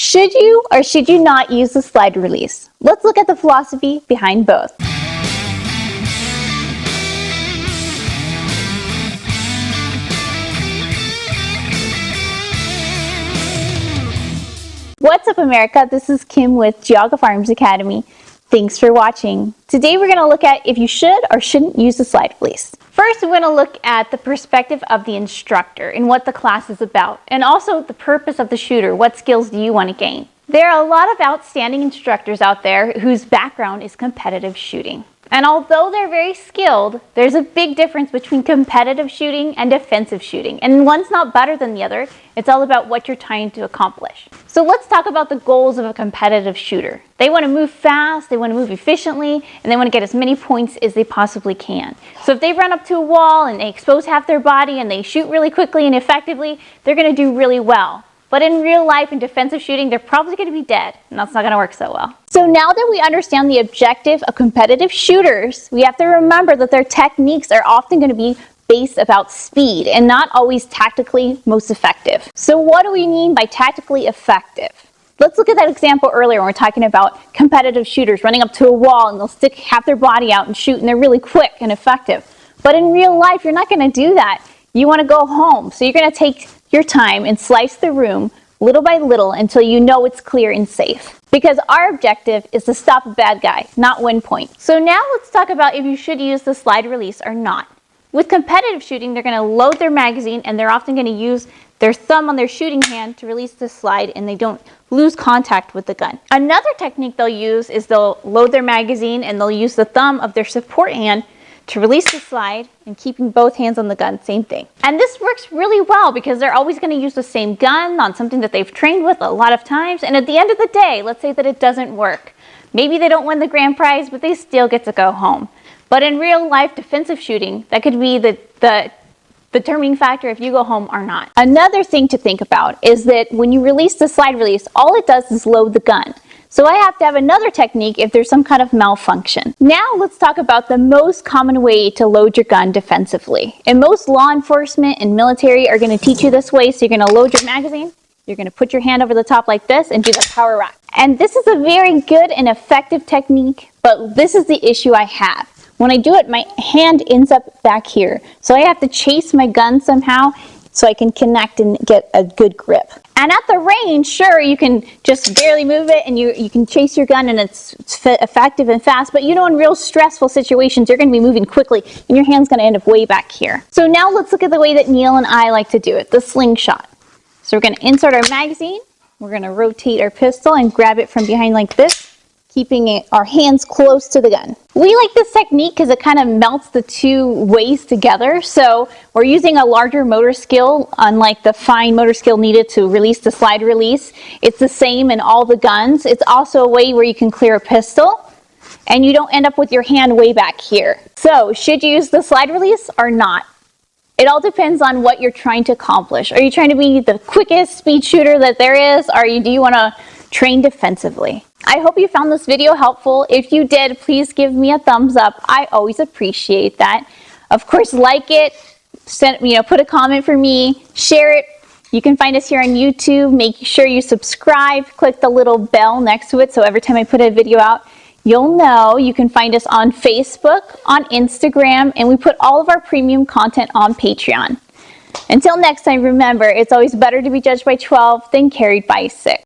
Should you or should you not use the slide release? Let's look at the philosophy behind both. What's up, America? This is Kim with Geauga Firearms Academy. Thanks for watching. Today we're going to look at if you should or shouldn't use the slide release. First, we're going to look at the perspective of the instructor and what the class is about, and also the purpose of the shooter. What skills do you want to gain? There are a lot of outstanding instructors out there whose background is competitive shooting. And although they're very skilled, there's a big difference between competitive shooting and defensive shooting. And one's not better than the other. It's all about what you're trying to accomplish. So let's talk about the goals of a competitive shooter. They want to move fast, they want to move efficiently, and they want to get as many points as they possibly can. So if they run up to a wall and they expose half their body and they shoot really quickly and effectively, they're going to do really well. But in real life, in defensive shooting, they're probably going to be dead, and that's not going to work so well. So now that we understand the objective of competitive shooters, we have to remember that their techniques are often going to be based about speed and not always tactically most effective. So what do we mean by tactically effective? Let's look at that example earlier when we're talking about competitive shooters running up to a wall and they'll stick half their body out and shoot, and they're really quick and effective. But in real life, you're not going to do that. You want to go home, so you're going to take your time and slice the room little by little until you know it's clear and safe. Because our objective is to stop a bad guy, not win points. So now let's talk about if you should use the slide release or not. With competitive shooting, they're going to load their magazine and they're often going to use their thumb on their shooting hand to release the slide, and they don't lose contact with the gun. Another technique they'll use is they'll load their magazine and they'll use the thumb of their support hand to release the slide and keeping both hands on the gun, same thing. And this works really well because they're always going to use the same gun on something that they've trained with a lot of times. And at the end of the day, let's say that it doesn't work. Maybe they don't win the grand prize, but they still get to go home. But in real life defensive shooting, that could be the determining factor if you go home or not. Another thing to think about is that when you release the slide release, all it does is load the gun. So I have to have another technique if there's some kind of malfunction. Now let's talk about the most common way to load your gun defensively. And most law enforcement and military are going to teach you this way. So you're going to load your magazine, you're going to put your hand over the top like this and do the power rack. And this is a very good and effective technique, but this is the issue I have. When I do it, my hand ends up back here. So I have to chase my gun somehow so I can connect and get a good grip. And at the range, sure, you can just barely move it and you can chase your gun and it's effective and fast, but you know, in real stressful situations, you're going to be moving quickly and your hand's going to end up way back here. So now let's look at the way that Neil and I like to do it, the slingshot. So we're going to insert our magazine, we're going to rotate our pistol and grab it from behind like this, keeping our hands close to the gun. We like this technique because it kind of melts the two ways together. So we're using a larger motor skill, unlike the fine motor skill needed to release the slide release. It's the same in all the guns. It's also a way where you can clear a pistol and you don't end up with your hand way back here. So should you use the slide release or not? It all depends on what you're trying to accomplish. Are you trying to be the quickest speed shooter that there is, or do you want to train defensively? I hope you found this video helpful. If you did, please give me a thumbs up. I always appreciate that. Of course, like it, put a comment for me, share it. You can find us here on YouTube. Make sure you subscribe, click the little bell next to it so every time I put a video out, you'll know. You can find us on Facebook, on Instagram, and we put all of our premium content on Patreon. Until next time, remember, it's always better to be judged by 12 than carried by 6.